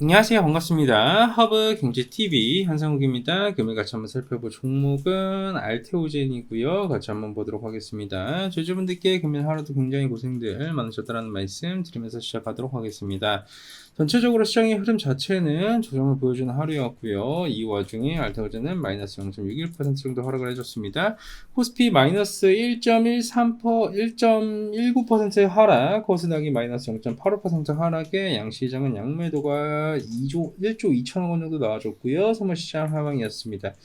안녕하세요. 반갑습니다. 허브경제TV 한상욱입니다. 금일 같이 한번 살펴볼 종목은 알테오젠이고요. 같이 한번 보도록 하겠습니다. 저주분들께 금일 하루도 굉장히 고생들 많으셨다는 말씀 드리면서 시작하도록 하겠습니다. 전체적으로 시장의 흐름 자체는 조정을 보여주는 하루였고요. 이 와중에 알테오젠은 마이너스 0.61% 정도 하락을 해줬습니다. 코스피 마이너스 1.19% 하락, 코스닥이 마이너스 0.85% 하락에 양시장은 양매도가 1조 2천억 원 정도 나와줬고요. 선물시장 하방이었습니다.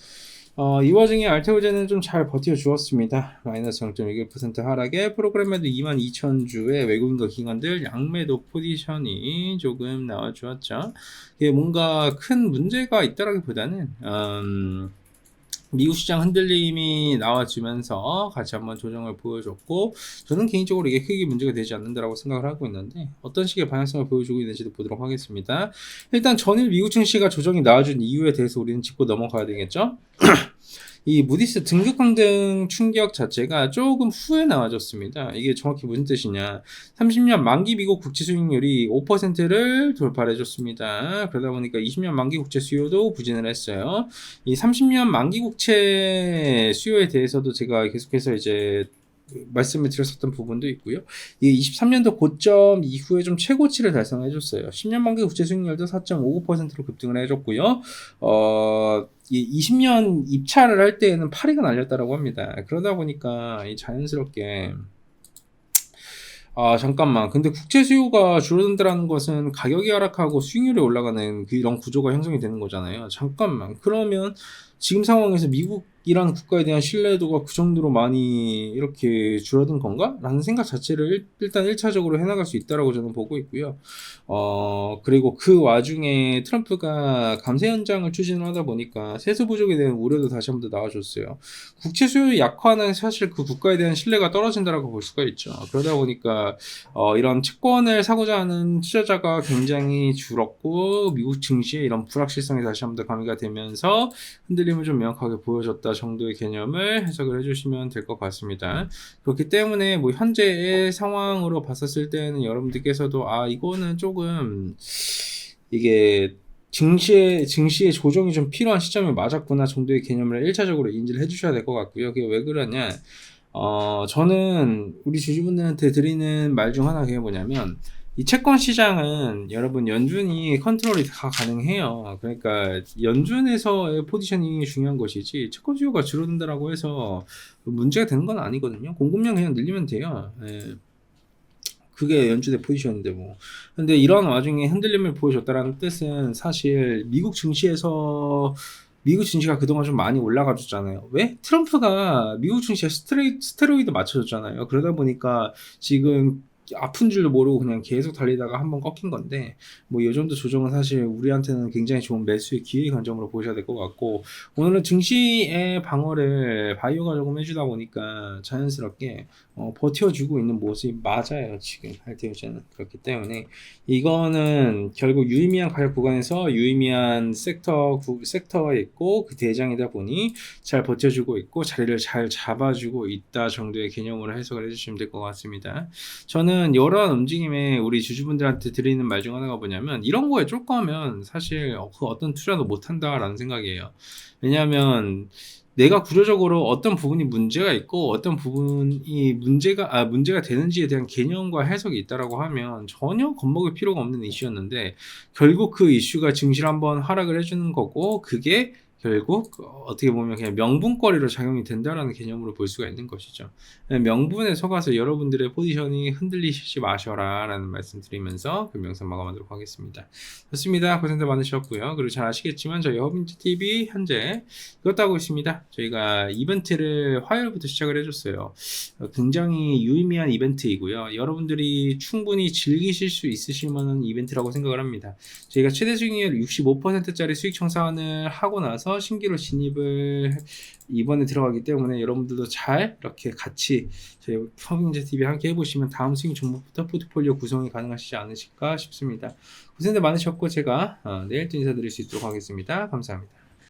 이 와중에 알테오젠은 좀 잘 버텨주었습니다. 마이너스 0.21% 하락에 프로그램매도 22,000주의 외국인과 기관들 양매도 포지션이 조금 나와주었죠. 이게 뭔가 큰 문제가 있다라기보다는 미국 시장 흔들림이 나와주면서 같이 한번 조정을 보여줬고, 저는 개인적으로 이게 크게 문제가 되지 않는다라고 생각을 하고 있는데, 어떤 식의 방향성을 보여주고 있는지도 보도록 하겠습니다. 일단 전일 미국 증시가 조정이 나와준 이유에 대해서 우리는 짚고 넘어가야 되겠죠. 이 무디스 등급 강등 충격 자체가 조금 후에 나와졌습니다. 이게 정확히 무슨 뜻이냐. 30년 만기 미국 국채 수익률이 5%를 돌파를 해줬습니다. 그러다 보니까 20년 만기 국채 수요도 부진을 했어요. 이 30년 만기 국채 수요에 대해서도 제가 계속해서 이제 말씀을 드렸었던 부분도 있고요. 이 23년도 고점 이후에 좀 최고치를 달성해줬어요. 10년 만기 국채 수익률도 4.59%로 급등을 해줬고요. 이 20년 입찰을 할 때에는 파리가 날렸다라고 합니다. 그러다 보니까 자연스럽게 잠깐만. 근데 국채 수요가 줄어든다는 것은 가격이 하락하고 수익률이 올라가는 이런 구조가 형성이 되는 거잖아요. 잠깐만. 그러면 지금 상황에서 미국이라는 국가에 대한 신뢰도가 그 정도로 많이 이렇게 줄어든 건가? 라는 생각 자체를 일단 1차적으로 해나갈 수 있다라고 저는 보고 있고요. 그리고 그 와중에 트럼프가 감세 현장을 추진을 하다 보니까 세수 부족에 대한 우려도 다시 한번 더 나와줬어요. 국채 수요 약화는 사실 그 국가에 대한 신뢰가 떨어진다라고 볼 수가 있죠. 그러다 보니까 이런 채권을 사고자 하는 투자자가 굉장히 줄었고, 미국 증시의 이런 불확실성이 다시 한번 더 가미가 되면서 흔들림을 좀 명확하게 보여줬다 정도의 개념을 해석을 해주시면 될 것 같습니다. 그렇기 때문에 뭐 현재의 상황으로 봤었을 때는 여러분들께서도 이거는 조금 이게 증시의 조정이 좀 필요한 시점이 맞았구나 정도의 개념을 1차적으로 인지를 해주셔야 될 것 같고요. 그게 왜 그러냐? 저는 우리 주주분들한테 드리는 말 중 하나가 그게 뭐냐면, 이 채권 시장은 여러분 연준이 컨트롤이 다 가능해요. 그러니까 연준에서의 포지셔닝이 중요한 것이지, 채권 수요가 줄어든다라고 해서 문제가 되는 건 아니거든요. 공급량 그냥 늘리면 돼요. 예. 그게 연준의 포지션인데 뭐. 근데 이런 와중에 흔들림을 보여줬다는 뜻은 사실 미국 증시가 그동안 좀 많이 올라가줬잖아요. 왜? 트럼프가 미국 증시에 스테로이드 맞춰줬잖아요. 그러다 보니까 지금 아픈 줄도 모르고 그냥 계속 달리다가 한번 꺾인 건데, 뭐 이 정도 조정은 사실 우리한테는 굉장히 좋은 매수의 기회 관점으로 보셔야 될 것 같고, 오늘은 증시의 방어를 바이오가 조금 해주다 보니까 자연스럽게 버텨주고 있는 모습이 맞아요. 지금 할테오제는. 그렇기 때문에 이거는 결국 유의미한 가격 구간에서 유의미한 섹터에 있고, 그 대장이다 보니 잘 버텨주고 있고 자리를 잘 잡아주고 있다 정도의 개념으로 해석을 해주시면 될 것 같습니다. 저는 이런 움직임에 우리 주주분들한테 드리는 말 중 하나가 뭐냐면, 이런 거에 쫄 거면 사실 그 어떤 투자도 못한다라는 생각이에요. 왜냐하면 내가 구조적으로 어떤 부분이 문제가 있고 어떤 부분이 문제가 되는지에 대한 개념과 해석이 있다라고 하면 전혀 겁먹을 필요가 없는 이슈였는데, 결국 그 이슈가 증시를 한번 하락을 해주는 거고, 그게 결국 어떻게 보면 그냥 명분거리로 작용이 된다라는 개념으로 볼 수가 있는 것이죠. 명분에 속아서 여러분들의 포지션이 흔들리시지 마셔라 라는 말씀 드리면서 그 영상 마감하도록 하겠습니다. 좋습니다. 고생들 많으셨고요. 그리고 잘 아시겠지만 저희 허브인트TV 현재 이것도 하고 있습니다. 저희가 이벤트를 화요일부터 시작을 해줬어요. 굉장히 유의미한 이벤트이고요. 여러분들이 충분히 즐기실 수 있으실 만한 이벤트라고 생각을 합니다. 저희가 최대 수익률 65%짜리 수익 청산을 하고 나서 신규로 진입을 이번에 들어가기 때문에, 여러분들도 잘 이렇게 같이 저희 허브인트TV 함께 해보시면 다음 수익 종목부터 포트폴리오 구성이 가능하시지 않으실까 싶습니다. 고생들 많으셨고 제가 내일 또 인사드릴 수 있도록 하겠습니다. 감사합니다.